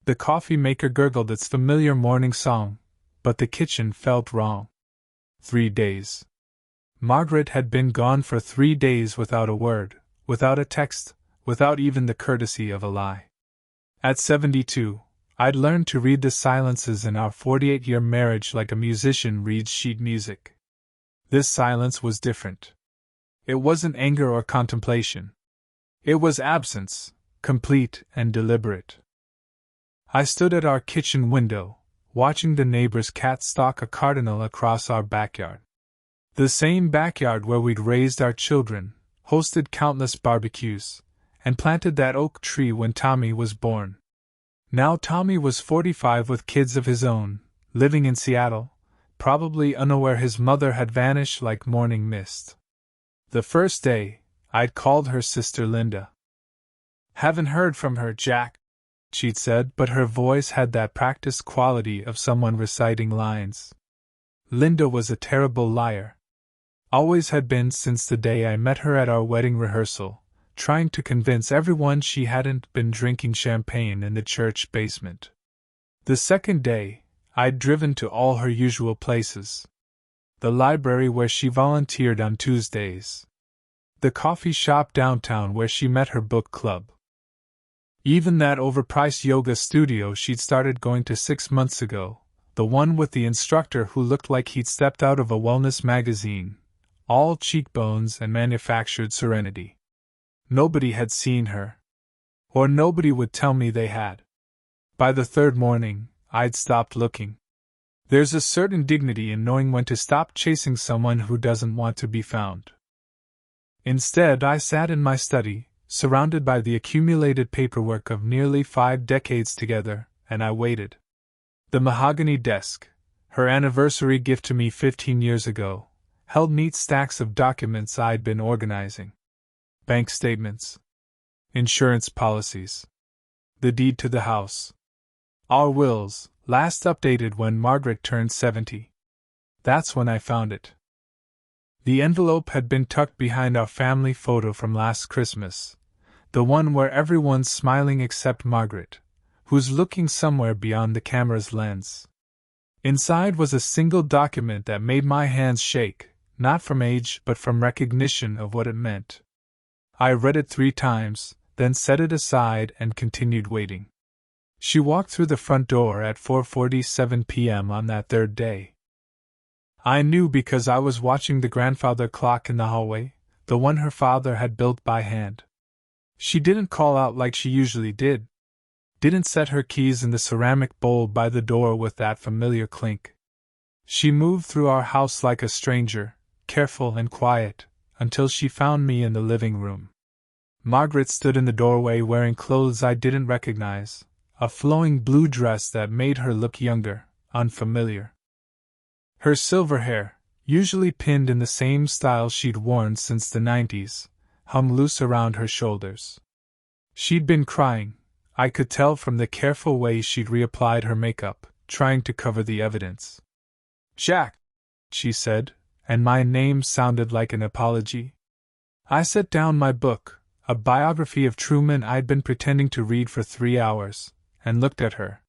The coffee maker gurgled its familiar morning song, but the kitchen felt wrong. 3 days. Margaret had been gone for 3 days without a word, without a text, without even the courtesy of a lie. At 72, I'd learned to read the silences in our 48-year marriage like a musician reads sheet music. This silence was different. It wasn't anger or contemplation. It was absence, complete and deliberate. I stood at our kitchen window, watching the neighbor's cat stalk a cardinal across our backyard. The same backyard where we'd raised our children, hosted countless barbecues, and planted that oak tree when Tommy was born. Now Tommy was 45 with kids of his own, living in Seattle, probably unaware his mother had vanished like morning mist. The first day, I'd called her Sister Linda. "Haven't heard from her, Jack," she'd said, but her voice had that practiced quality of someone reciting lines. Linda was a terrible liar. Always had been since the day I met her at our wedding rehearsal, trying to convince everyone she hadn't been drinking champagne in the church basement. The second day, I'd driven to all her usual places. The library where she volunteered on Tuesdays. The coffee shop downtown where she met her book club. Even that overpriced yoga studio she'd started going to 6 months ago, the one with the instructor who looked like he'd stepped out of a wellness magazine, all cheekbones and manufactured serenity. Nobody had seen her. Or nobody would tell me they had. By the third morning, I'd stopped looking. There's a certain dignity in knowing when to stop chasing someone who doesn't want to be found. Instead, I sat in my study, surrounded by the accumulated paperwork of nearly 5 decades together, and I waited. The mahogany desk, her anniversary gift to me 15 years ago, held neat stacks of documents I'd been organizing. Bank statements. Insurance policies. The deed to the house. Our wills, last updated when Margaret turned 70. That's when I found it. The envelope had been tucked behind our family photo from last Christmas, the one where everyone's smiling except Margaret, who's looking somewhere beyond the camera's lens. Inside was a single document that made my hands shake, not from age but from recognition of what it meant. I read it 3 times, then set it aside and continued waiting. She walked through the front door at 4:47 p.m. on that third day. I knew because I was watching the grandfather clock in the hallway, the one her father had built by hand. She didn't call out like she usually did. Didn't set her keys in the ceramic bowl by the door with that familiar clink. She moved through our house like a stranger, careful and quiet, until she found me in the living room. Margaret stood in the doorway wearing clothes I didn't recognize, a flowing blue dress that made her look younger, unfamiliar. Her silver hair, usually pinned in the same style she'd worn since the 90s, hung loose around her shoulders. She'd been crying, I could tell from the careful way she'd reapplied her makeup, trying to cover the evidence. "Jack," she said, and my name sounded like an apology. I set down my book, a biography of Truman I'd been pretending to read for 3 hours, and looked at her.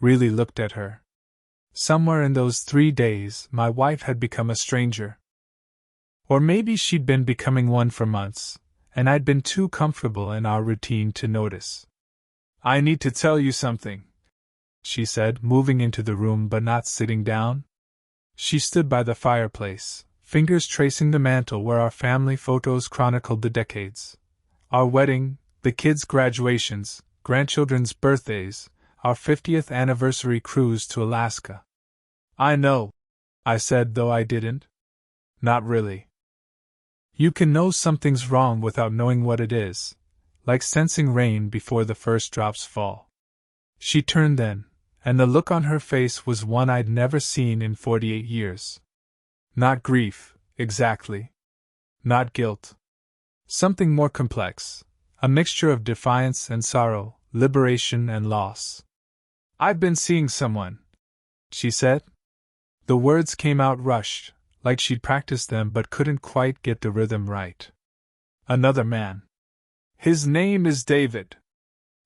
Really looked at her. Somewhere in those 3 days, my wife had become a stranger. Or maybe she'd been becoming one for months, and I'd been too comfortable in our routine to notice. "I need to tell you something," she said, moving into the room but not sitting down. She stood by the fireplace, fingers tracing the mantel where our family photos chronicled the decades. Our wedding, the kids' graduations, grandchildren's birthdays, our 50th anniversary cruise to Alaska. "I know," I said, though I didn't. "Not really." You can know something's wrong without knowing what it is, like sensing rain before the first drops fall. She turned then, and the look on her face was one I'd never seen in 48 years. Not grief, exactly. Not guilt. Something more complex, a mixture of defiance and sorrow, liberation and loss. "I've been seeing someone," she said. The words came out rushed, like she'd practiced them but couldn't quite get the rhythm right. "Another man. His name is David.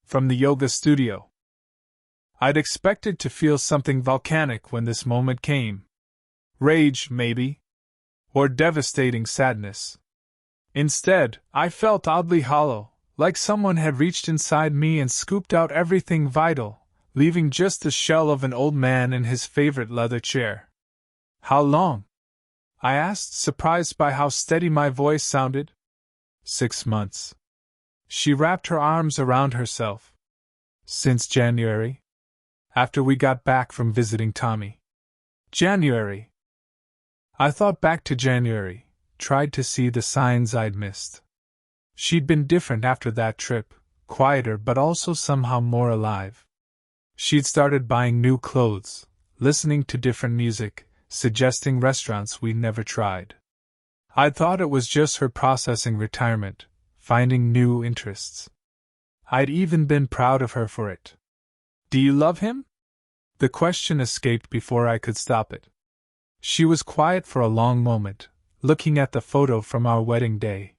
From the yoga studio." I'd expected to feel something volcanic when this moment came. Rage, maybe? Or devastating sadness. Instead, I felt oddly hollow, like someone had reached inside me and scooped out everything vital, leaving just the shell of an old man in his favorite leather chair. How long? I asked, surprised by how steady my voice sounded. 6 months. She wrapped her arms around herself. Since January? After we got back from visiting Tommy. January. I thought back to January, tried to see the signs I'd missed. She'd been different after that trip, quieter but also somehow more alive. She'd started buying new clothes, listening to different music, suggesting restaurants we'd never tried. I'd thought it was just her processing retirement, finding new interests. I'd even been proud of her for it. Do you love him? The question escaped before I could stop it. She was quiet for a long moment, looking at the photo from our wedding day.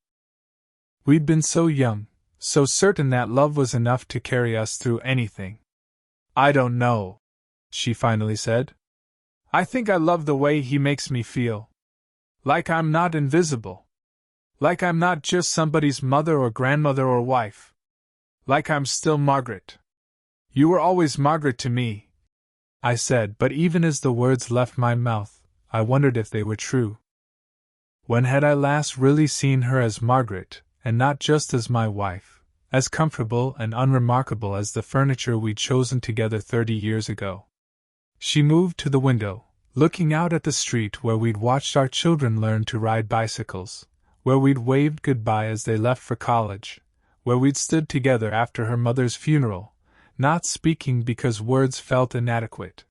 We'd been so young, so certain that love was enough to carry us through anything. I don't know, she finally said. I think I love the way he makes me feel. Like I'm not invisible. Like I'm not just somebody's mother or grandmother or wife. Like I'm still Margaret. You were always Margaret to me, I said, but even as the words left my mouth, I wondered if they were true. When had I last really seen her as Margaret, and not just as my wife, as comfortable and unremarkable as the furniture we'd chosen together 30 years ago? She moved to the window, looking out at the street where we'd watched our children learn to ride bicycles, where we'd waved goodbye as they left for college, where we'd stood together after her mother's funeral, not speaking because words felt inadequate.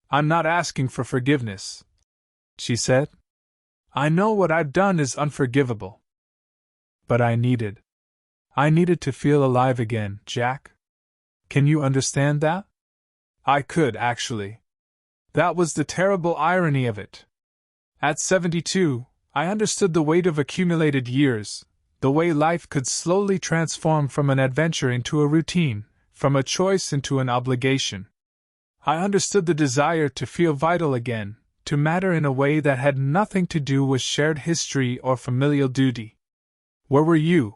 I'm not asking for forgiveness, she said. I know what I've done is unforgivable. But I needed to feel alive again, Jack. Can you understand that? I could, actually. That was the terrible irony of it. At 72, I understood the weight of accumulated years, the way life could slowly transform from an adventure into a routine, from a choice into an obligation. I understood the desire to feel vital again, to matter in a way that had nothing to do with shared history or familial duty. Where were you?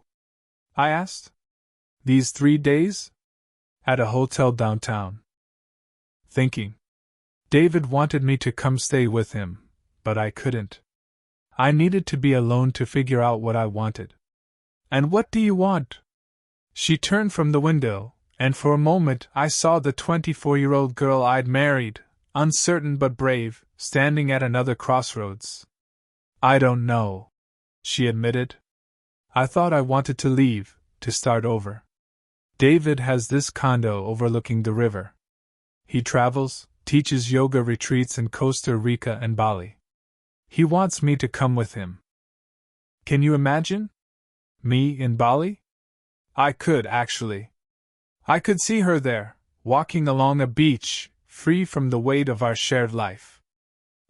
I asked. These 3 days? At a hotel downtown. Thinking. David wanted me to come stay with him, but I couldn't. I needed to be alone to figure out what I wanted. And what do you want? She turned from the window, and for a moment I saw the 24-year-old girl I'd married, uncertain but brave, standing at another crossroads. I don't know, she admitted. I thought I wanted to leave, to start over. David has this condo overlooking the river. He travels, teaches yoga retreats in Costa Rica and Bali. He wants me to come with him. Can you imagine? Me in Bali? I could, actually. I could see her there, walking along a beach, free from the weight of our shared life.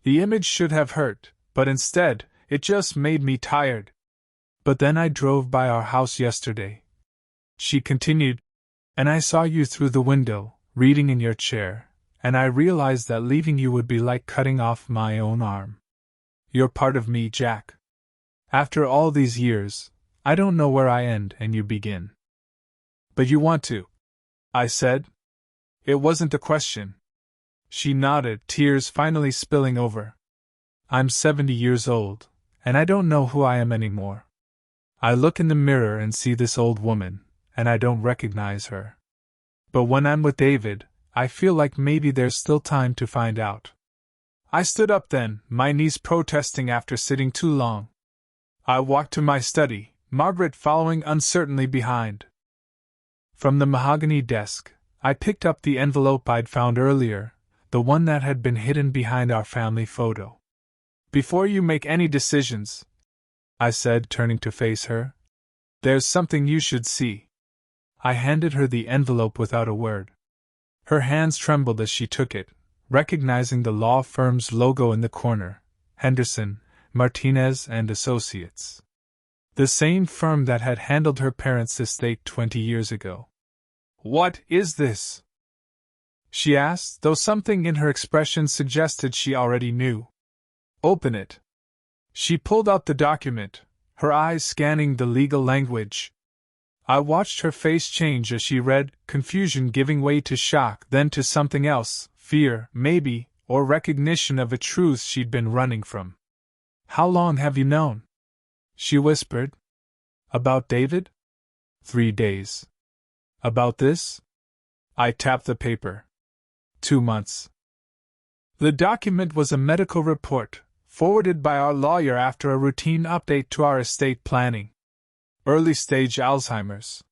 The image should have hurt, but instead, it just made me tired. But then I drove by our house yesterday, she continued, and I saw you through the window, reading in your chair, and I realized that leaving you would be like cutting off my own arm. You're part of me, Jack. After all these years, I don't know where I end and you begin. But you want to, I said. It wasn't a question. She nodded, tears finally spilling over. I'm 70 years old, and I don't know who I am anymore. I look in the mirror and see this old woman, and I don't recognize her. But when I'm with David, I feel like maybe there's still time to find out. I stood up then, my knees protesting after sitting too long. I walked to my study, Margaret following uncertainly behind. From the mahogany desk, I picked up the envelope I'd found earlier, the one that had been hidden behind our family photo. Before you make any decisions, I said, turning to face her, there's something you should see. I handed her the envelope without a word. Her hands trembled as she took it, recognizing the law firm's logo in the corner, Henderson, Martinez and Associates. The same firm that had handled her parents' estate 20 years ago. What is this? she asked, though something in her expression suggested she already knew. Open it. She pulled out the document, her eyes scanning the legal language. I watched her face change as she read, confusion giving way to shock, then to something else, fear, maybe, or recognition of a truth she'd been running from. How long have you known? She whispered. About David? 3 days. About this? I tapped the paper. 2 months. The document was a medical report, forwarded by our lawyer after a routine update to our estate planning. Early-stage Alzheimer's.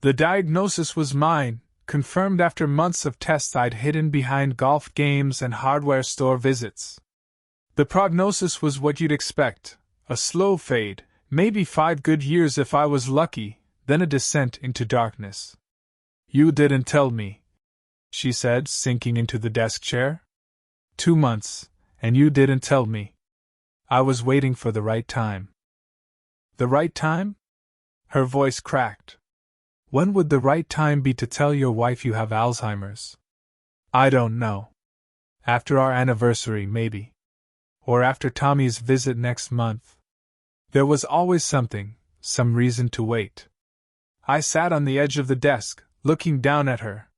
The diagnosis was mine, confirmed after months of tests I'd hidden behind golf games and hardware store visits. The prognosis was what you'd expect, a slow fade, maybe 5 good years if I was lucky, then a descent into darkness. You didn't tell me, she said, sinking into the desk chair. 2 months, and you didn't tell me. I was waiting for the right time. The right time? Her voice cracked. When would the right time be to tell your wife you have Alzheimer's? I don't know. After our anniversary, maybe. Or after Tommy's visit next month. There was always something, some reason to wait. I sat on the edge of the desk, looking down at her.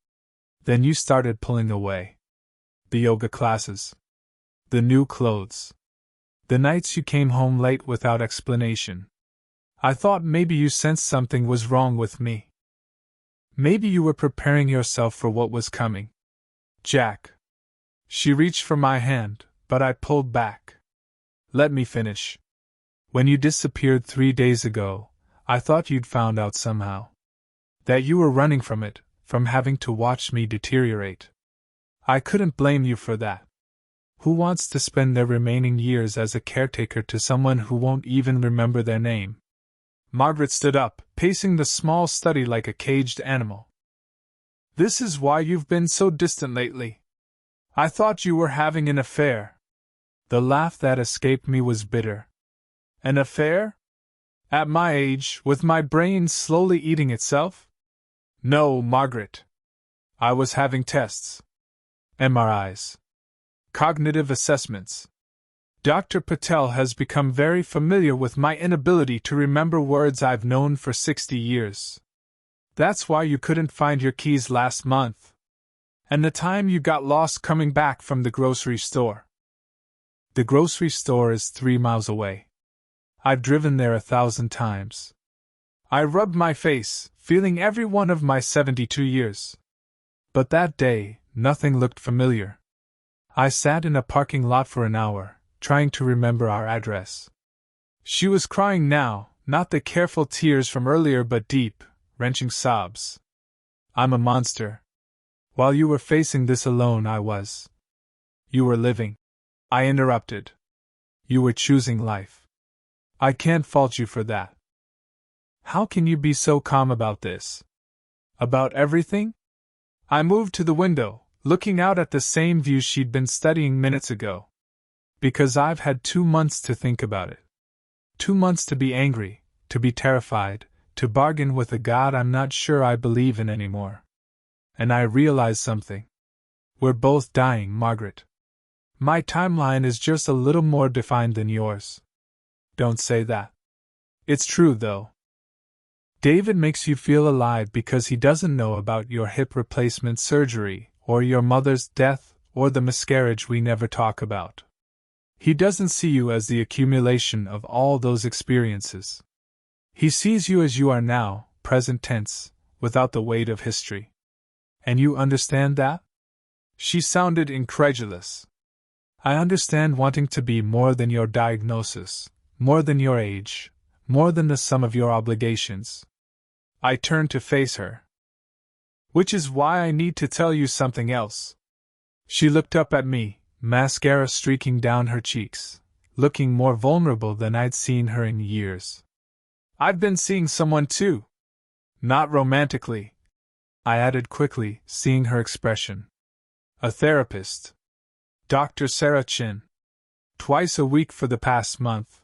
Then you started pulling away. The yoga classes. The new clothes. The nights you came home late without explanation. I thought maybe you sensed something was wrong with me. Maybe you were preparing yourself for what was coming. Jack. She reached for my hand, but I pulled back. Let me finish. When you disappeared 3 days ago, I thought you'd found out somehow. That you were running from it, from having to watch me deteriorate. I couldn't blame you for that. Who wants to spend their remaining years as a caretaker to someone who won't even remember their name? Margaret stood up, pacing the small study like a caged animal. This is why you've been so distant lately. I thought you were having an affair. The laugh that escaped me was bitter. An affair? At my age, with my brain slowly eating itself? No, Margaret. I was having tests. MRIs. Cognitive assessments. Dr. Patel has become very familiar with my inability to remember words I've known for 60 years. That's why you couldn't find your keys last month. And the time you got lost coming back from the grocery store. The grocery store is 3 miles away. I've driven there 1,000 times. I rubbed my face, feeling every one of my 72 years. But that day, nothing looked familiar. I sat in a parking lot for an hour, trying to remember our address. She was crying now, not the careful tears from earlier but deep, wrenching sobs. I'm a monster. While you were facing this alone, I was. You were living. I interrupted. You were choosing life. I can't fault you for that. How can you be so calm about this? About everything? I moved to the window, looking out at the same view she'd been studying minutes ago. Because I've had 2 months to think about it. 2 months to be angry, to be terrified, to bargain with a God I'm not sure I believe in anymore. And I realized something. We're both dying, Margaret. My timeline is just a little more defined than yours. Don't say that. It's true, though. David makes you feel alive because he doesn't know about your hip replacement surgery, or your mother's death, or the miscarriage we never talk about. He doesn't see you as the accumulation of all those experiences. He sees you as you are now, present tense, without the weight of history. And you understand that? She sounded incredulous. I understand wanting to be more than your diagnosis, more than your age, more than the sum of your obligations. I turned to face her. Which is why I need to tell you something else. She looked up at me, mascara streaking down her cheeks, looking more vulnerable than I'd seen her in years. I've been seeing someone too. Not romantically, I added quickly, seeing her expression. A therapist. Dr. Sarah Chin. Twice a week for the past month.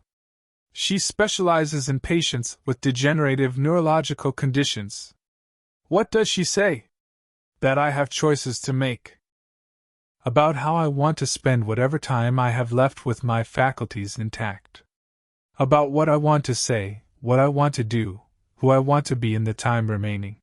She specializes in patients with degenerative neurological conditions. What does she say? That I have choices to make. About how I want to spend whatever time I have left with my faculties intact. About what I want to say, what I want to do, who I want to be in the time remaining.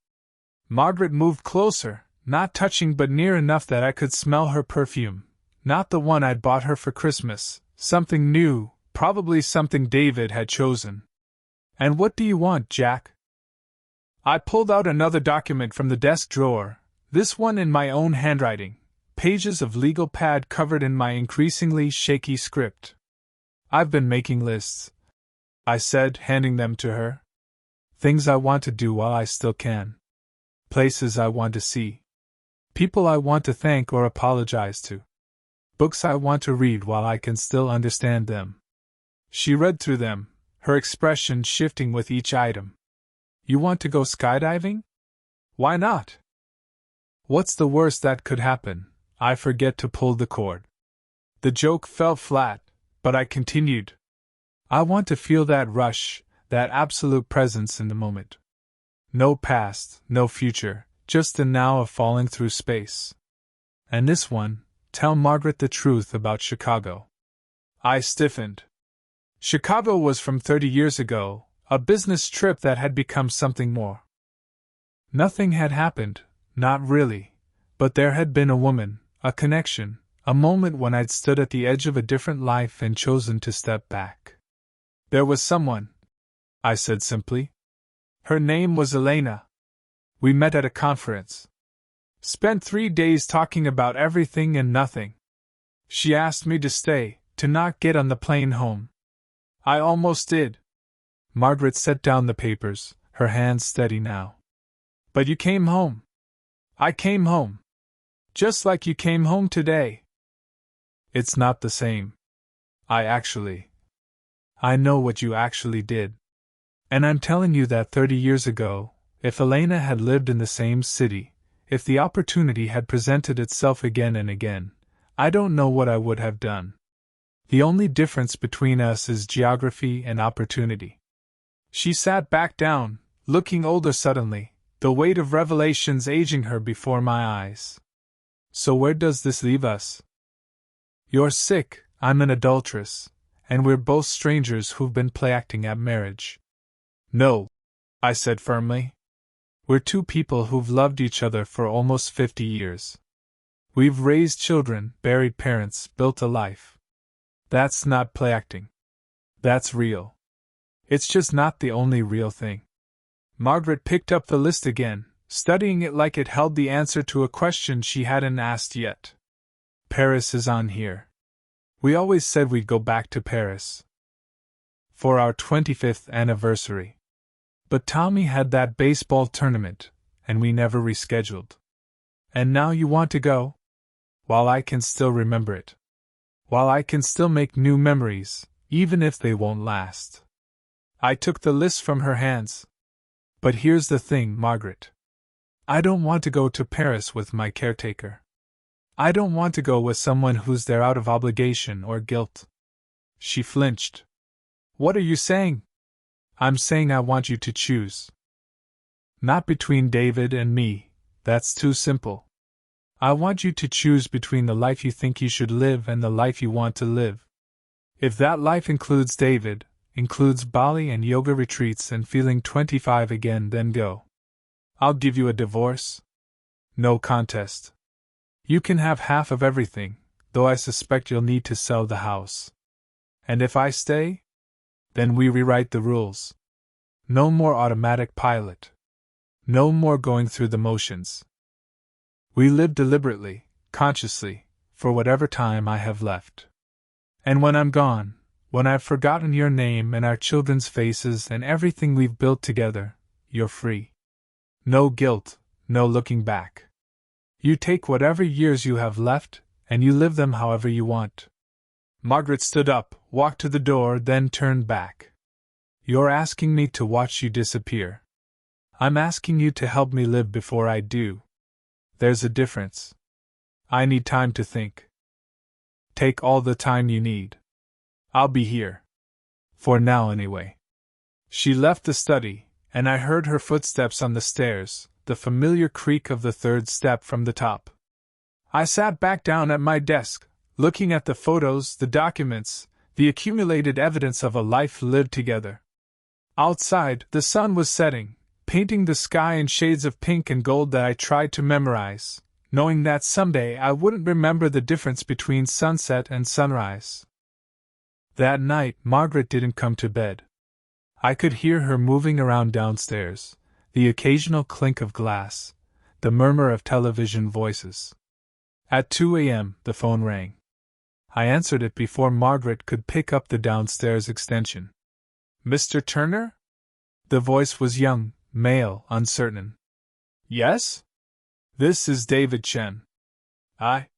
Margaret moved closer, not touching but near enough that I could smell her perfume. Not the one I'd bought her for Christmas, something new, probably something David had chosen. And what do you want, Jack? I pulled out another document from the desk drawer, this one in my own handwriting, pages of legal pad covered in my increasingly shaky script. I've been making lists, I said, handing them to her. Things I want to do while I still can. Places I want to see. People I want to thank or apologize to. Books I want to read while I can still understand them. She read through them, her expression shifting with each item. You want to go skydiving? Why not? What's the worst that could happen? I forget to pull the cord. The joke fell flat, but I continued. I want to feel that rush, that absolute presence in the moment. No past, no future, just the now of falling through space. And this one, tell Margaret the truth about Chicago. I stiffened. Chicago was from 30 years ago, a business trip that had become something more. Nothing had happened, not really, but there had been a woman, a connection, a moment when I'd stood at the edge of a different life and chosen to step back. There was someone, I said simply. Her name was Elena. We met at a conference. Spent 3 days talking about everything and nothing. She asked me to stay, to not get on the plane home. I almost did. Margaret set down the papers, her hands steady now. But you came home. I came home. Just like you came home today. It's not the same. I know what you actually did. And I'm telling you that 30 years ago, if Elena had lived in the same city, if the opportunity had presented itself again and again, I don't know what I would have done. The only difference between us is geography and opportunity. She sat back down, looking older suddenly, the weight of revelations aging her before my eyes. So where does this leave us? You're sick, I'm an adulteress, and we're both strangers who've been play-acting at marriage. No, I said firmly. We're two people who've loved each other for almost 50 years. We've raised children, buried parents, built a life. That's not play-acting. That's real. It's just not the only real thing. Margaret picked up the list again, studying it like it held the answer to a question she hadn't asked yet. Paris is on here. We always said we'd go back to Paris for our 25th anniversary. But Tommy had that baseball tournament, and we never rescheduled. And now you want to go? While I can still remember it. While I can still make new memories, even if they won't last. I took the list from her hands. But here's the thing, Margaret. I don't want to go to Paris with my caretaker. I don't want to go with someone who's there out of obligation or guilt. She flinched. What are you saying? I'm saying I want you to choose. Not between David and me, that's too simple. I want you to choose between the life you think you should live and the life you want to live. If that life includes David, includes Bali and yoga retreats and feeling 25 again, then go. I'll give you a divorce. No contest. You can have half of everything, though I suspect you'll need to sell the house. And if I stay? Then we rewrite the rules. No more automatic pilot. No more going through the motions. We live deliberately, consciously, for whatever time I have left. And when I'm gone, when I've forgotten your name and our children's faces and everything we've built together, you're free. No guilt, no looking back. You take whatever years you have left, and you live them however you want. Margaret stood up, walked to the door, then turned back. You're asking me to watch you disappear. I'm asking you to help me live before I do. There's a difference. I need time to think. Take all the time you need. I'll be here. For now, anyway. She left the study, and I heard her footsteps on the stairs, the familiar creak of the third step from the top. I sat back down at my desk, looking at the photos, the documents, the accumulated evidence of a life lived together. Outside, the sun was setting, painting the sky in shades of pink and gold that I tried to memorize, knowing that someday I wouldn't remember the difference between sunset and sunrise. That night, Margaret didn't come to bed. I could hear her moving around downstairs, the occasional clink of glass, the murmur of television voices. At 2 a.m., the phone rang. I answered it before Margaret could pick up the downstairs extension. Mr. Turner? The voice was young, male, uncertain. Yes? This is David Chen. I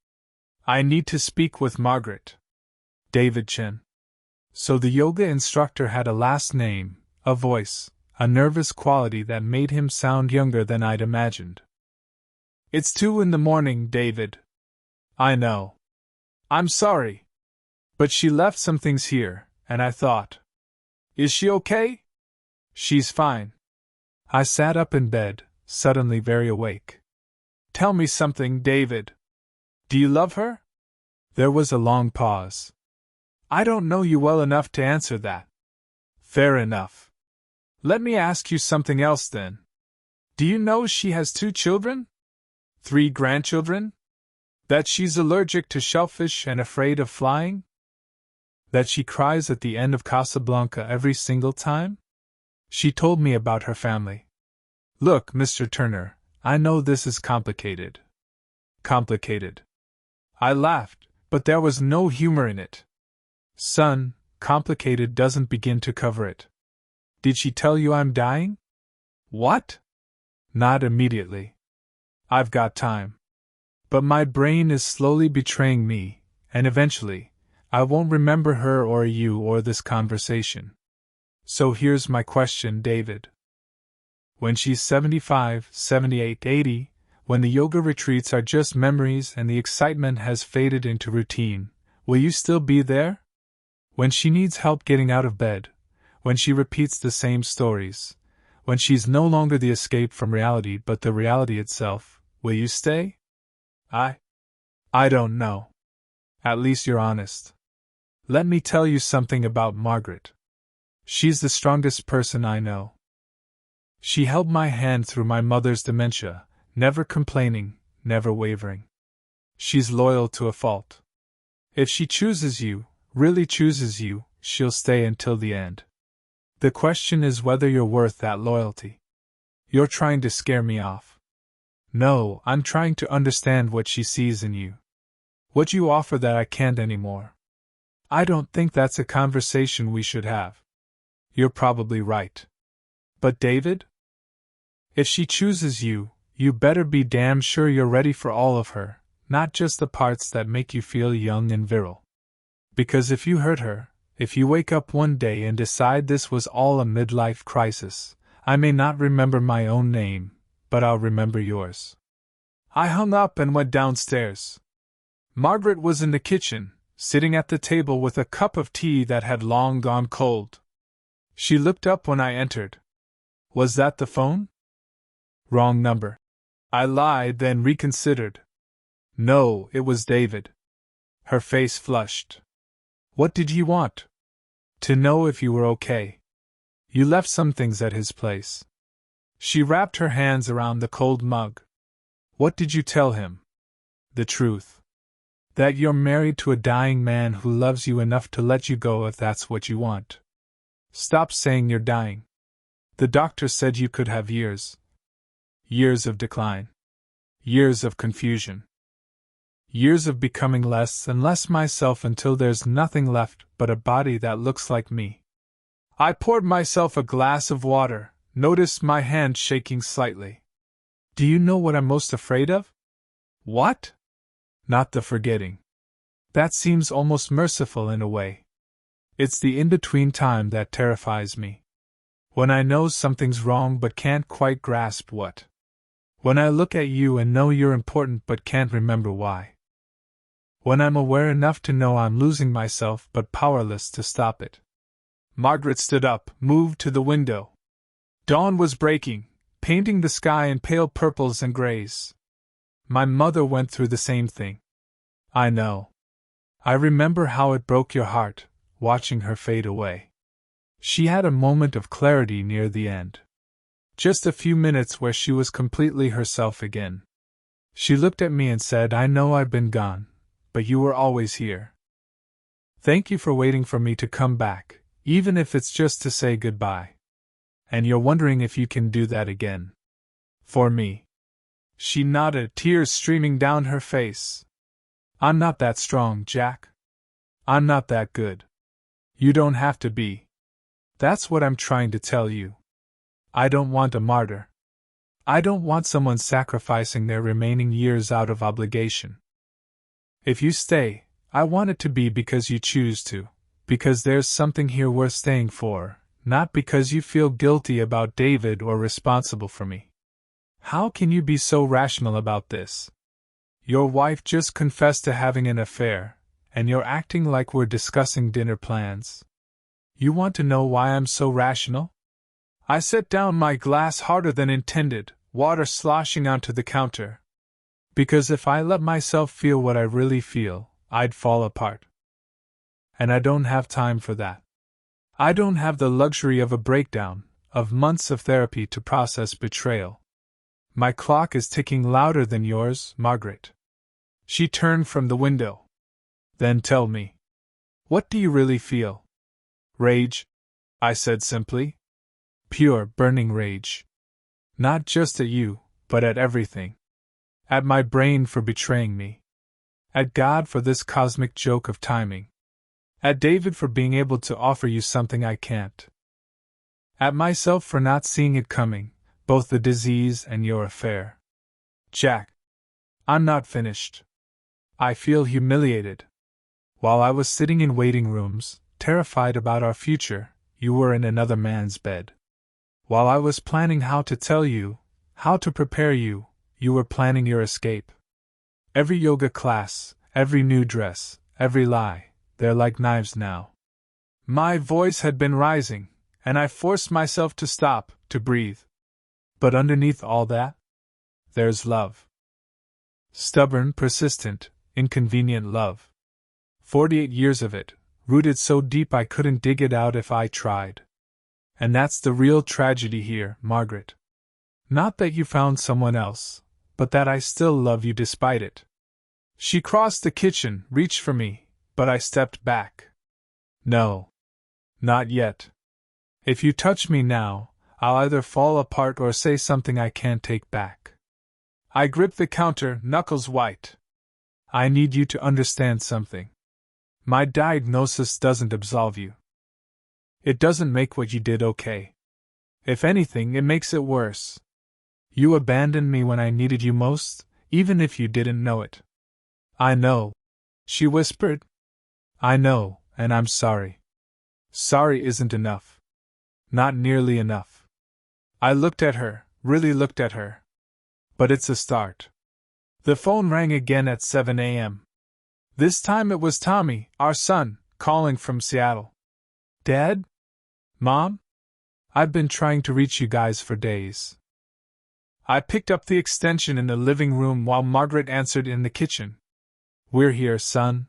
need to speak with Margaret. David Chen. So the yoga instructor had a last name, a voice, a nervous quality that made him sound younger than I'd imagined. It's 2 a.m, David. I know. I'm sorry. But she left some things here, and I thought. Is she okay? She's fine. I sat up in bed, suddenly very awake. Tell me something, David. Do you love her? There was a long pause. I don't know you well enough to answer that. Fair enough. Let me ask you something else then. Do you know she has 2 children? 3 grandchildren? That she's allergic to shellfish and afraid of flying? That she cries at the end of Casablanca every single time? She told me about her family. Look, Mr. Turner, I know this is complicated. Complicated. I laughed, but there was no humor in it. Son, complicated doesn't begin to cover it. Did she tell you I'm dying? What? Not immediately. I've got time. But my brain is slowly betraying me, and eventually, I won't remember her or you or this conversation. So here's my question, David. When she's 75, 78, 80, when the yoga retreats are just memories and the excitement has faded into routine, will you still be there? When she needs help getting out of bed, when she repeats the same stories, when she's no longer the escape from reality but the reality itself, will you stay? I don't know. At least you're honest. Let me tell you something about Margaret. She's the strongest person I know. She held my hand through my mother's dementia, never complaining, never wavering. She's loyal to a fault. If she chooses you, really chooses you, she'll stay until the end. The question is whether you're worth that loyalty. You're trying to scare me off. No, I'm trying to understand what she sees in you. What you offer that I can't anymore. I don't think that's a conversation we should have. You're probably right. But David? If she chooses you, you better be damn sure you're ready for all of her, not just the parts that make you feel young and virile. Because if you hurt her, if you wake up one day and decide this was all a midlife crisis, I may not remember my own name, but I'll remember yours. I hung up and went downstairs. Margaret was in the kitchen, sitting at the table with a cup of tea that had long gone cold. She looked up when I entered. Was that the phone? Wrong number. I lied, then reconsidered. No, it was David. Her face flushed. What did you want? To know if you were okay. You left some things at his place. She wrapped her hands around the cold mug. What did you tell him? The truth. That you're married to a dying man who loves you enough to let you go if that's what you want. Stop saying you're dying. The doctor said you could have years. Years of decline. Years of confusion. Years of becoming less and less myself until there's nothing left but a body that looks like me. I poured myself a glass of water, noticed my hand shaking slightly. Do you know what I'm most afraid of? What? Not the forgetting. That seems almost merciful in a way. It's the in-between time that terrifies me. When I know something's wrong but can't quite grasp what. When I look at you and know you're important but can't remember why. When I'm aware enough to know I'm losing myself but powerless to stop it. Margaret stood up, moved to the window. Dawn was breaking, painting the sky in pale purples and grays. My mother went through the same thing. I know. I remember how it broke your heart, watching her fade away. She had a moment of clarity near the end. Just a few minutes where she was completely herself again. She looked at me and said, "I know I've been gone, but you were always here. Thank you for waiting for me to come back, even if it's just to say goodbye. And you're wondering if you can do that again. For me." She nodded, tears streaming down her face. "I'm not that strong, Jack. I'm not that good. You don't have to be. That's what I'm trying to tell you. I don't want a martyr. I don't want someone sacrificing their remaining years out of obligation. If you stay, I want it to be because you choose to, because there's something here worth staying for, not because you feel guilty about David or responsible for me. How can you be so rational about this? Your wife just confessed to having an affair, and you're acting like we're discussing dinner plans. You want to know why I'm so rational?" I set down my glass harder than intended, water sloshing onto the counter. Because if I let myself feel what I really feel, I'd fall apart. And I don't have time for that. I don't have the luxury of a breakdown, of months of therapy to process betrayal. My clock is ticking louder than yours, Margaret. She turned from the window. Then tell me. What do you really feel? Rage, I said simply. Pure, burning rage. Not just at you, but at everything. At my brain for betraying me. At God for this cosmic joke of timing. At David for being able to offer you something I can't. At myself for not seeing it coming, both the disease and your affair. Jack, I'm not finished. I feel humiliated. While I was sitting in waiting rooms, terrified about our future, you were in another man's bed. While I was planning how to tell you, how to prepare you, you were planning your escape. Every yoga class, every new dress, every lie, they're like knives now. My voice had been rising, and I forced myself to stop, to breathe. But underneath all that, there's love. Stubborn, persistent, inconvenient love. 48 years of it, rooted so deep I couldn't dig it out if I tried. And that's the real tragedy here, Margaret. Not that you found someone else, but that I still love you despite it. She crossed the kitchen, reached for me, but I stepped back. No. Not yet. If you touch me now, I'll either fall apart or say something I can't take back. I gripped the counter, knuckles white. I need you to understand something. My diagnosis doesn't absolve you. It doesn't make what you did okay. If anything, it makes it worse. You abandoned me when I needed you most, even if you didn't know it. I know, she whispered. I know, and I'm sorry. Sorry isn't enough. Not nearly enough. I looked at her, really looked at her. But it's a start. The phone rang again at 7 a.m. This time it was Tommy, our son, calling from Seattle. Dad? Mom? I've been trying to reach you guys for days. I picked up the extension in the living room while Margaret answered in the kitchen. We're here, son.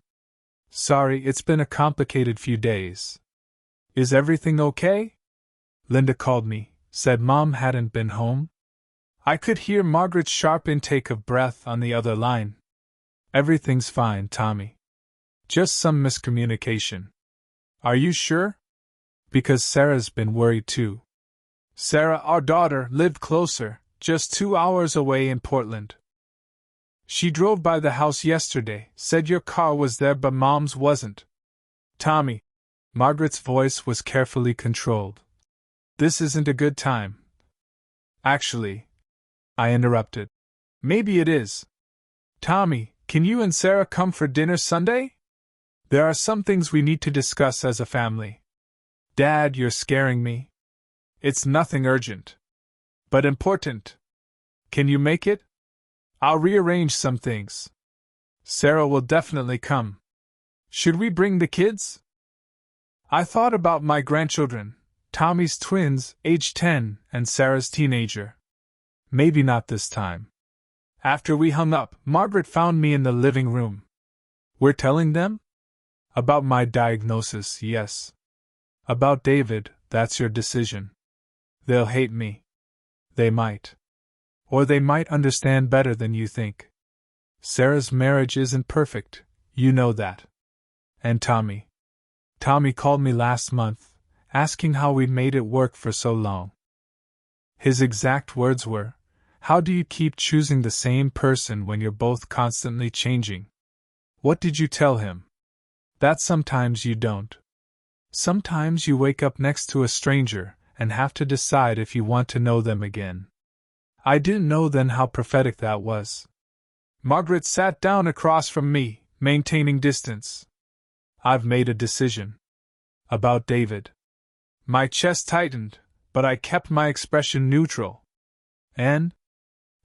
Sorry, it's been a complicated few days. Is everything okay? Linda called me, said Mom hadn't been home. I could hear Margaret's sharp intake of breath on the other line. Everything's fine, Tommy. Just some miscommunication. Are you sure? Because Sarah's been worried too. Sarah, our daughter, lived closer, just 2 hours away in Portland. She drove by the house yesterday, said your car was there but Mom's wasn't. Tommy. Margaret's voice was carefully controlled. This isn't a good time. Actually, I interrupted. Maybe it is. Tommy, can you and Sarah come for dinner Sunday? There are some things we need to discuss as a family. Dad, you're scaring me. It's nothing urgent. But important. Can you make it? I'll rearrange some things. Sarah will definitely come. Should we bring the kids? I thought about my grandchildren, Tommy's twins, age 10, and Sarah's teenager. Maybe not this time. After we hung up, Margaret found me in the living room. We're telling them? About my diagnosis, yes. About David, that's your decision. They'll hate me. They might. Or they might understand better than you think. Sarah's marriage isn't perfect, you know that. And Tommy. Tommy called me last month, asking how we'd made it work for so long. His exact words were, "How do you keep choosing the same person when you're both constantly changing?" What did you tell him? That sometimes you don't. Sometimes you wake up next to a stranger and have to decide if you want to know them again. I didn't know then how prophetic that was. Margaret sat down across from me, maintaining distance. I've made a decision. About David. My chest tightened, but I kept my expression neutral. And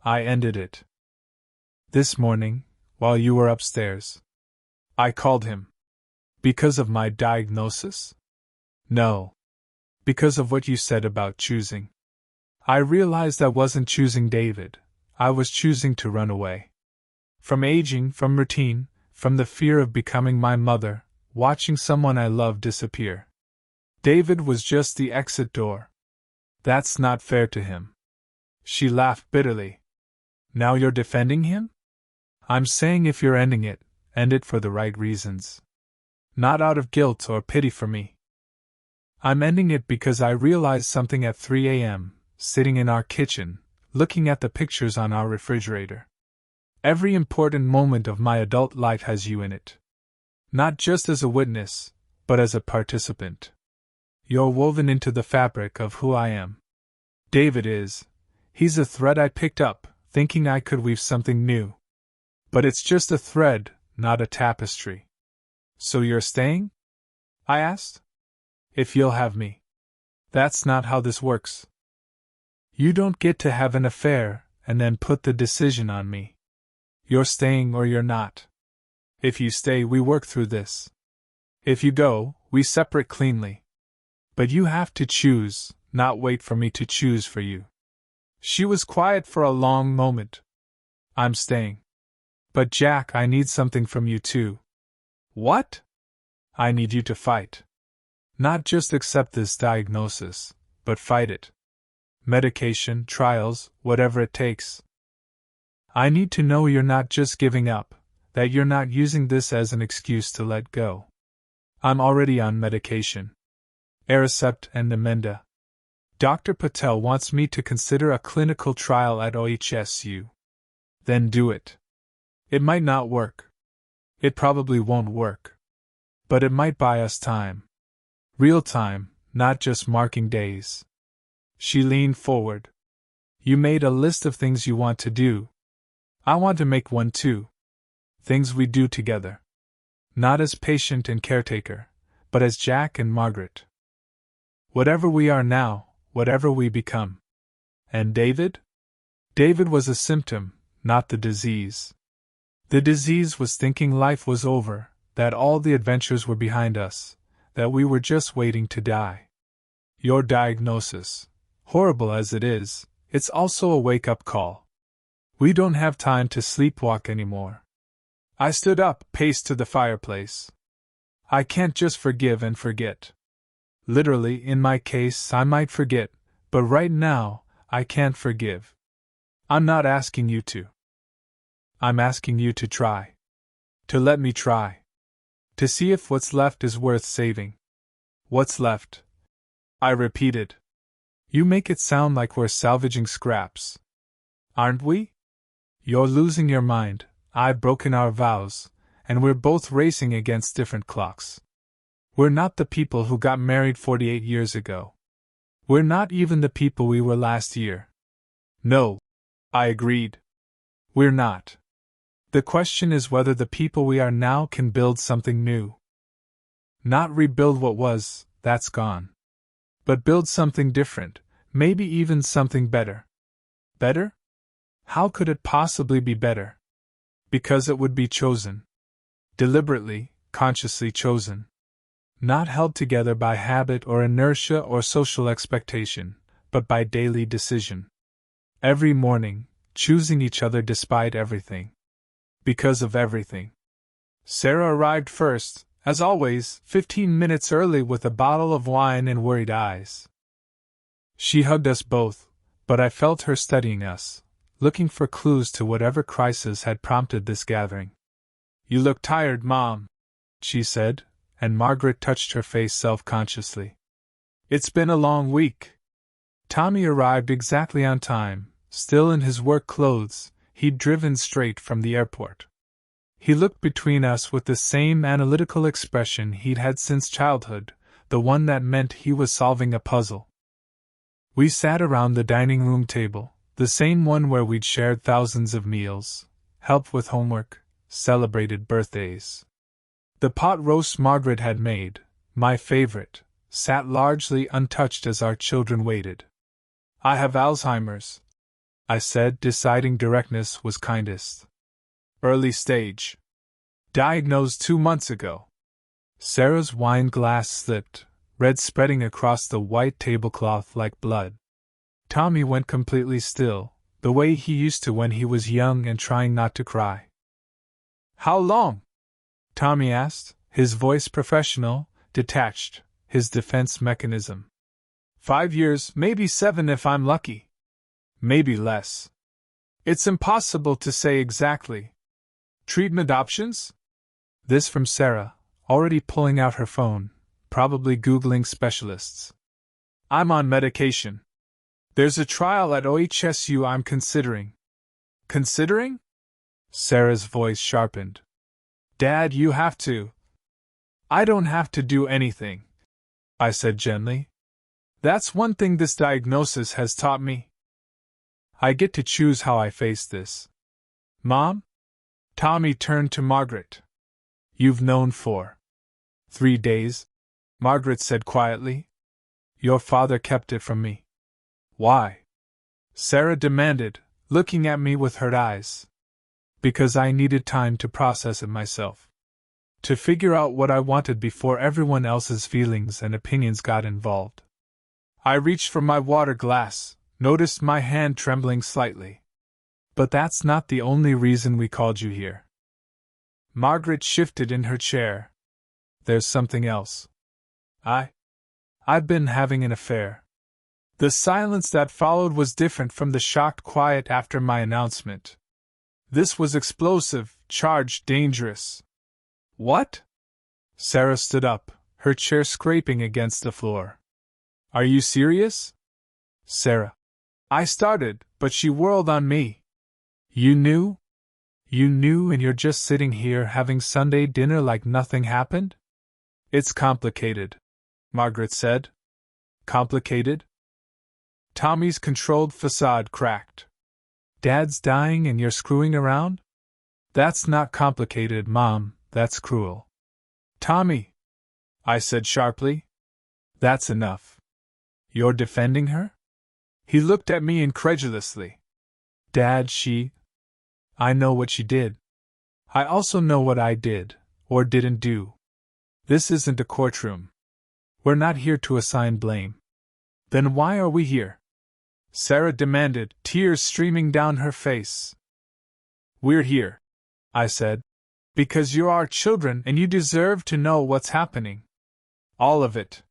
I ended it. This morning, while you were upstairs. I called him. Because of my diagnosis? No. Because of what you said about choosing. I realized I wasn't choosing David, I was choosing to run away. From aging, from routine, from the fear of becoming my mother, watching someone I love disappear. David was just the exit door. That's not fair to him. She laughed bitterly. Now you're defending him? I'm saying if you're ending it, end it for the right reasons. Not out of guilt or pity for me. I'm ending it because I realized something at 3 a.m., sitting in our kitchen, looking at the pictures on our refrigerator. Every important moment of my adult life has you in it. Not just as a witness, but as a participant. You're woven into the fabric of who I am. David is. He's a thread I picked up, thinking I could weave something new. But it's just a thread, not a tapestry. So you're staying? I asked. If you'll have me. That's not how this works. You don't get to have an affair and then put the decision on me. You're staying or you're not. If you stay, we work through this. If you go, we separate cleanly. But you have to choose, not wait for me to choose for you. She was quiet for a long moment. I'm staying. But Jack, I need something from you too. What? I need you to fight. Not just accept this diagnosis, but fight it. Medication, trials, whatever it takes. I need to know you're not just giving up, that you're not using this as an excuse to let go. I'm already on medication. Aricept and Namenda. Dr. Patel wants me to consider a clinical trial at OHSU. Then do it. It might not work. It probably won't work. But it might buy us time. Real time, not just marking days. She leaned forward. You made a list of things you want to do. I want to make one too. Things we do together. Not as patient and caretaker, but as Jack and Margaret. Whatever we are now, whatever we become. And David? David was a symptom, not the disease. The disease was thinking life was over, that all the adventures were behind us, that we were just waiting to die. Your diagnosis, horrible as it is, it's also a wake-up call. We don't have time to sleepwalk anymore. I stood up, paced to the fireplace. I can't just forgive and forget. Literally, in my case, I might forget, but right now, I can't forgive. I'm not asking you to. I'm asking you to try. To let me try. To see if what's left is worth saving. What's left? I repeated. You make it sound like we're salvaging scraps. Aren't we? You're losing your mind, I've broken our vows, and we're both racing against different clocks. We're not the people who got married 48 years ago. We're not even the people we were last year. No, I agreed. We're not. The question is whether the people we are now can build something new. Not rebuild what was, that's gone. But build something different, maybe even something better. Better? How could it possibly be better? Because it would be chosen. Deliberately, consciously chosen. Not held together by habit or inertia or social expectation, but by daily decision. Every morning, choosing each other despite everything. Because of everything. Sarah arrived first, as always, 15 minutes early with a bottle of wine and worried eyes. She hugged us both, but I felt her studying us, looking for clues to whatever crisis had prompted this gathering. "You look tired, Mom," she said, and Margaret touched her face self-consciously. "It's been a long week." Tommy arrived exactly on time, still in his work clothes. He'd driven straight from the airport. He looked between us with the same analytical expression he'd had since childhood, the one that meant he was solving a puzzle. We sat around the dining room table, the same one where we'd shared thousands of meals, helped with homework, celebrated birthdays. The pot roast Margaret had made, my favorite, sat largely untouched as our children waited. "I have Alzheimer's," I said, deciding directness was kindest. "Early stage. Diagnosed 2 months ago." Sarah's wine glass slipped, red spreading across the white tablecloth like blood. Tommy went completely still, the way he used to when he was young and trying not to cry. "How long?" Tommy asked, his voice professional, detached, his defense mechanism. 5 years, maybe 7 if I'm lucky. Maybe less. It's impossible to say exactly. Treatment options? This from Sarah, already pulling out her phone, probably Googling specialists. "I'm on medication. There's a trial at OHSU I'm considering." "Considering?" Sarah's voice sharpened. "Dad, you have to." "I don't have to do anything," I said gently. "That's one thing this diagnosis has taught me. I get to choose how I face this." "Mom?" Tommy turned to Margaret. "You've known for 3 days," Margaret said quietly. "Your father kept it from me." "Why?" Sarah demanded, looking at me with hurt eyes. "Because I needed time to process it myself. To figure out what I wanted before everyone else's feelings and opinions got involved." I reached for my water glass, noticed my hand trembling slightly. "But that's not the only reason we called you here." Margaret shifted in her chair. "There's something else. I've been having an affair." The silence that followed was different from the shocked quiet after my announcement. This was explosive, charged, dangerous. "What?" Sarah stood up, her chair scraping against the floor. "Are you serious?" "Sarah." I started, but she whirled on me. "You knew? You knew and you're just sitting here having Sunday dinner like nothing happened?" "It's complicated," Margaret said. "Complicated?" Tommy's controlled facade cracked. "Dad's dying and you're screwing around? That's not complicated, Mom, that's cruel." "Tommy," I said sharply. "That's enough. You're defending her?" He looked at me incredulously. "Dad, I know what she did. I also know what I did, or didn't do. This isn't a courtroom. We're not here to assign blame." "Then why are we here?" Sarah demanded, tears streaming down her face. "We're here," I said, "because you're our children and you deserve to know what's happening. All of it.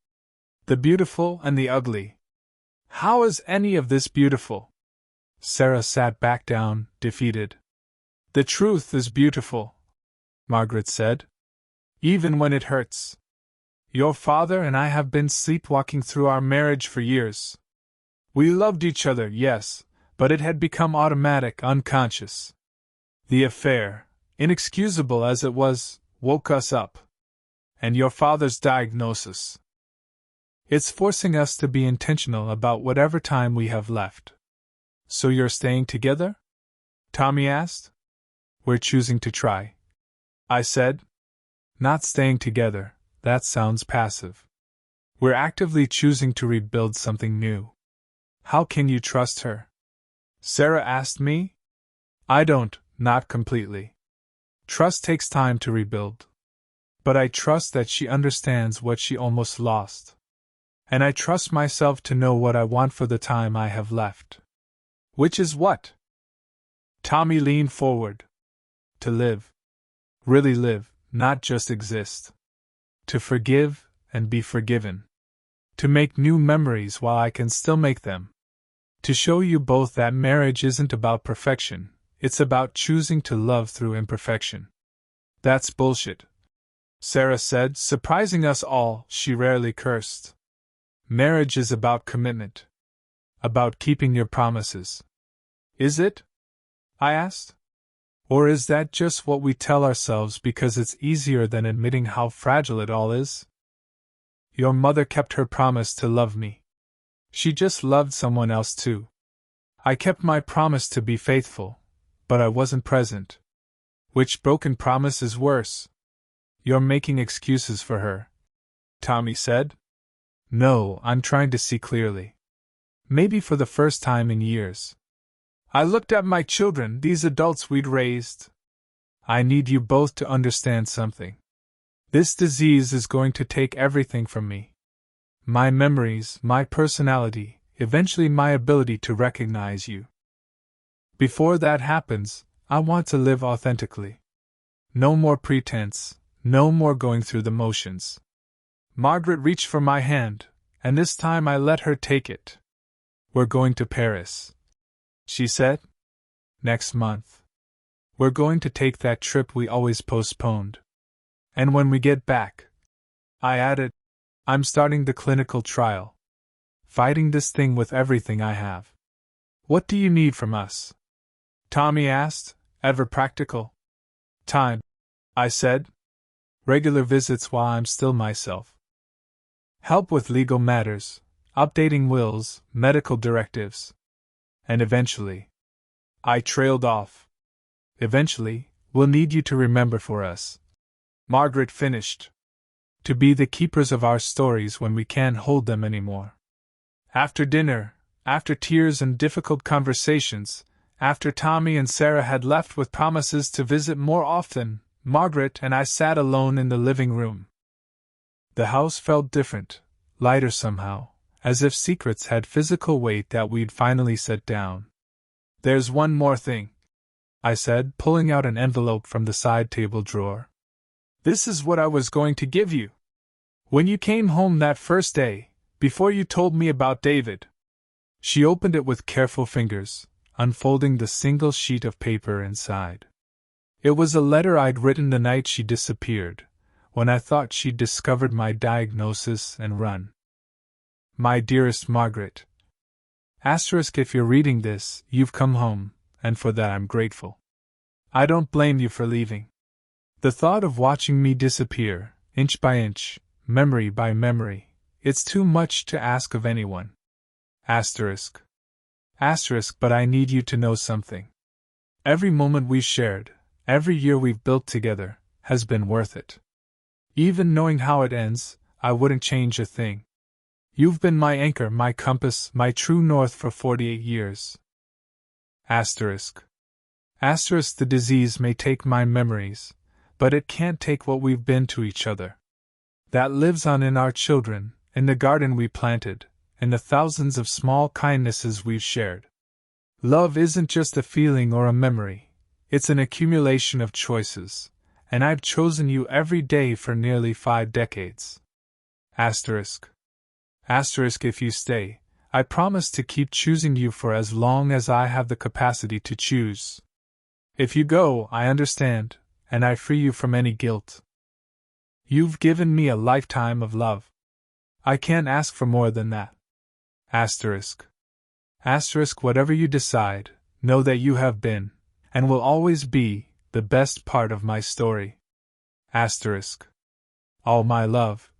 The beautiful and the ugly." "How is any of this beautiful?" Sarah sat back down, defeated. "The truth is beautiful," Margaret said. "Even when it hurts. Your father and I have been sleepwalking through our marriage for years. We loved each other, yes, but it had become automatic, unconscious. The affair, inexcusable as it was, woke us up. And your father's diagnosis. It's forcing us to be intentional about whatever time we have left." "So you're staying together?" Tommy asked. "We're choosing to try," I said. "Not staying together, that sounds passive. We're actively choosing to rebuild something new." "How can you trust her?" Sarah asked me. "I don't, not completely. Trust takes time to rebuild. But I trust that she understands what she almost lost. And I trust myself to know what I want for the time I have left." Which is what? Tommy leaned forward. To live. Really live, not just exist. To forgive and be forgiven. To make new memories while I can still make them. To show you both that marriage isn't about perfection, it's about choosing to love through imperfection. That's bullshit, Sarah said, surprising us all. She rarely cursed. Marriage is about commitment. About keeping your promises. Is it? I asked. Or is that just what we tell ourselves because it's easier than admitting how fragile it all is? Your mother kept her promise to love me. She just loved someone else too. I kept my promise to be faithful, but I wasn't present. Which broken promise is worse? You're making excuses for her, Tommy said. No, I'm trying to see clearly. Maybe for the first time in years. I looked at my children, these adults we'd raised. I need you both to understand something. This disease is going to take everything from me. My memories, my personality, eventually my ability to recognize you. Before that happens, I want to live authentically. No more pretense, no more going through the motions. Margaret reached for my hand, and this time I let her take it. We're going to Paris, she said. Next month. We're going to take that trip we always postponed. And when we get back, I added, I'm starting the clinical trial. Fighting this thing with everything I have. What do you need from us? Tommy asked, ever practical. Time, I said. Regular visits while I'm still myself. Help with legal matters, updating wills, medical directives. And eventually. I trailed off. Eventually, we'll need you to remember for us. Margaret finished. To be the keepers of our stories when we can't hold them anymore. After dinner, after tears and difficult conversations, after Tommy and Sarah had left with promises to visit more often, Margaret and I sat alone in the living room. The house felt different, lighter somehow, as if secrets had physical weight that we'd finally set down. There's one more thing, I said, pulling out an envelope from the side table drawer. This is what I was going to give you. When you came home that first day, before you told me about David. She opened it with careful fingers, unfolding the single sheet of paper inside. It was a letter I'd written the night she disappeared, when I thought she'd discovered my diagnosis and run. My dearest Margaret. Asterisk, if you're reading this, you've come home, and for that I'm grateful. I don't blame you for leaving. The thought of watching me disappear, inch by inch, memory by memory, it's too much to ask of anyone. Asterisk. Asterisk, but I need you to know something. Every moment we've shared, every year we've built together, has been worth it. Even knowing how it ends, I wouldn't change a thing. You've been my anchor, my compass, my true north for 48 years. Asterisk. Asterisk, the disease may take my memories, but it can't take what we've been to each other. That lives on in our children, in the garden we planted, in the thousands of small kindnesses we've shared. Love isn't just a feeling or a memory, it's an accumulation of choices, and I've chosen you every day for nearly 5 decades. Asterisk. Asterisk, if you stay, I promise to keep choosing you for as long as I have the capacity to choose. If you go, I understand, and I free you from any guilt. You've given me a lifetime of love. I can't ask for more than that. Asterisk. Asterisk, whatever you decide, know that you have been, and will always be, the best part of my story. Asterisk. All my love.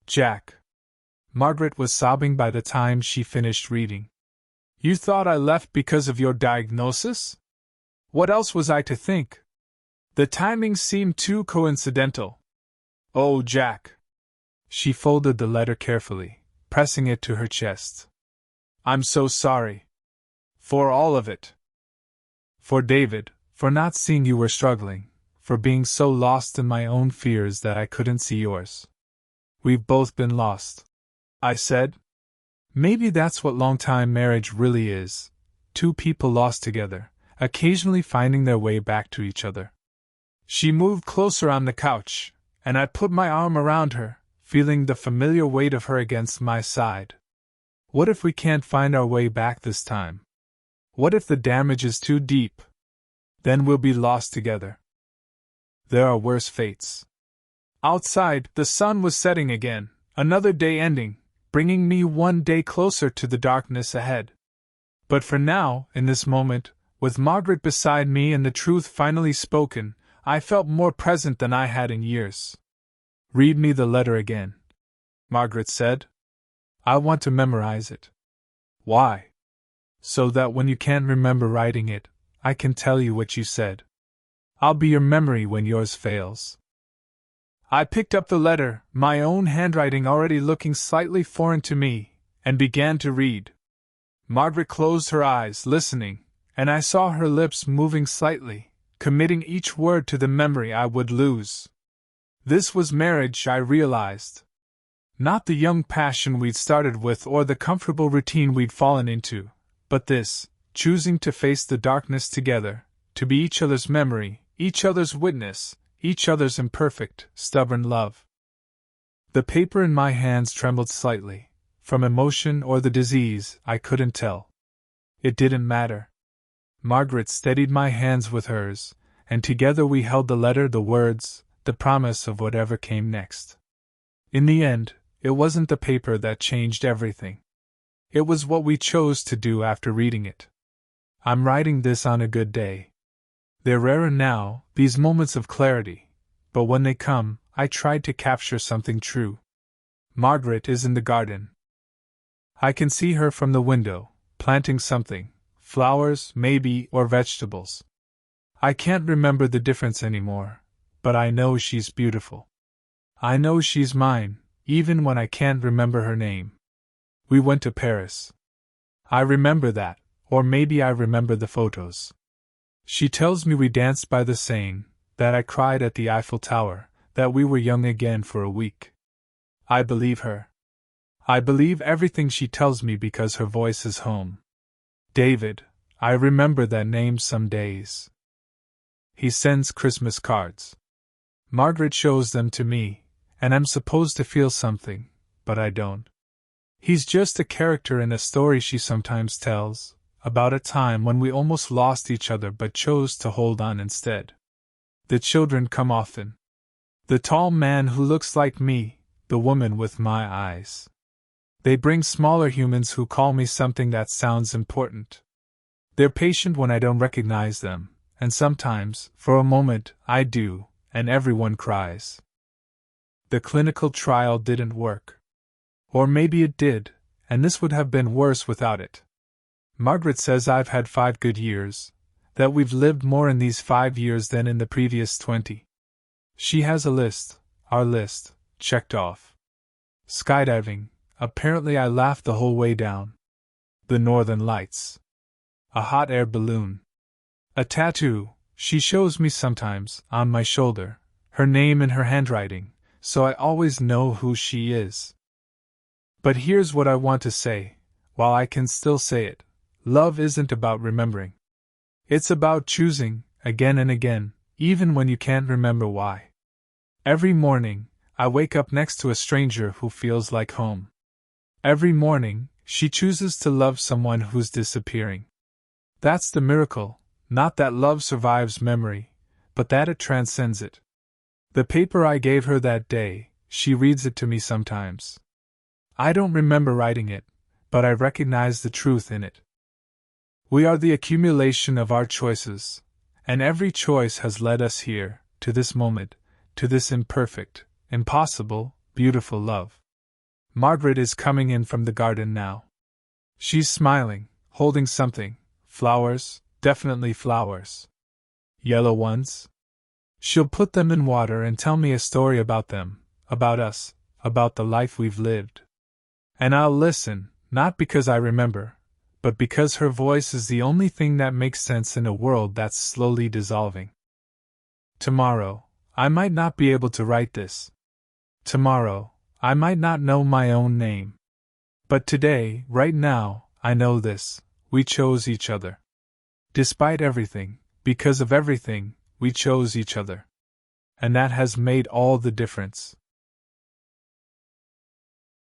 Jack. Margaret was sobbing by the time she finished reading. You thought I left because of your diagnosis? What else was I to think? The timing seemed too coincidental. Oh, Jack. She folded the letter carefully, pressing it to her chest. I'm so sorry. For all of it. For David, for not seeing you were struggling, for being so lost in my own fears that I couldn't see yours. We've both been lost, I said. Maybe that's what long-time marriage really is. two people lost together, occasionally finding their way back to each other. She moved closer on the couch, and I put my arm around her, feeling the familiar weight of her against my side. What if we can't find our way back this time? What if the damage is too deep? Then we'll be lost together. There are worse fates. Outside, the sun was setting again, another day ending, bringing me one day closer to the darkness ahead. But for now, in this moment, with Margaret beside me and the truth finally spoken, I felt more present than I had in years. "Read me the letter again," Margaret said. "I want to memorize it." "Why?" "So that when you can't remember writing it, I can tell you what you said. I'll be your memory when yours fails." I picked up the letter, my own handwriting already looking slightly foreign to me, and began to read. Margaret closed her eyes, listening, and I saw her lips moving slightly, committing each word to the memory I would lose. This was marriage, I realized. Not the young passion we'd started with or the comfortable routine we'd fallen into, but this, choosing to face the darkness together, to be each other's memory, each other's witness, each other's imperfect, stubborn love. The paper in my hands trembled slightly. From emotion or the disease, I couldn't tell. It didn't matter. Margaret steadied my hands with hers, and together we held the letter, the words, the promise of whatever came next. In the end, it wasn't the paper that changed everything. It was what we chose to do after reading it. I'm writing this on a good day. They're rarer now, these moments of clarity, but when they come, I tried to capture something true. Margaret is in the garden. I can see her from the window, planting something, flowers, maybe, or vegetables. I can't remember the difference anymore, but I know she's beautiful. I know she's mine, even when I can't remember her name. We went to Paris. I remember that, or maybe I remember the photos. She tells me we danced by the Seine, that I cried at the Eiffel Tower, that we were young again for a week. I believe her. I believe everything she tells me because her voice is home. David, I remember that name some days. He sends Christmas cards. Margaret shows them to me, and I'm supposed to feel something, but I don't. He's just a character in a story she sometimes tells, about a time when we almost lost each other but chose to hold on instead. The children come often. The tall man who looks like me, the woman with my eyes. They bring smaller humans who call me something that sounds important. They're patient when I don't recognize them, and sometimes, for a moment, I do, and everyone cries. The clinical trial didn't work. Or maybe it did, and this would have been worse without it. Margaret says I've had 5 good years, that we've lived more in these 5 years than in the previous 20. She has a list, our list, checked off. Skydiving, apparently I laughed the whole way down. The Northern Lights. A hot air balloon. A tattoo, she shows me sometimes, on my shoulder, her name in her handwriting, so I always know who she is. But here's what I want to say, while I can still say it. Love isn't about remembering. It's about choosing, again and again, even when you can't remember why. Every morning, I wake up next to a stranger who feels like home. Every morning, she chooses to love someone who's disappearing. That's the miracle, not that love survives memory, but that it transcends it. The paper I gave her that day, she reads it to me sometimes. I don't remember writing it, but I recognize the truth in it. We are the accumulation of our choices, and every choice has led us here, to this moment, to this imperfect, impossible, beautiful love. Margaret is coming in from the garden now. She's smiling, holding something, flowers, definitely flowers. Yellow ones? She'll put them in water and tell me a story about them, about us, about the life we've lived. And I'll listen, not because I remember, but because her voice is the only thing that makes sense in a world that's slowly dissolving. Tomorrow, I might not be able to write this. Tomorrow, I might not know my own name. But today, right now, I know this. we chose each other. Despite everything, because of everything, we chose each other. And that has made all the difference.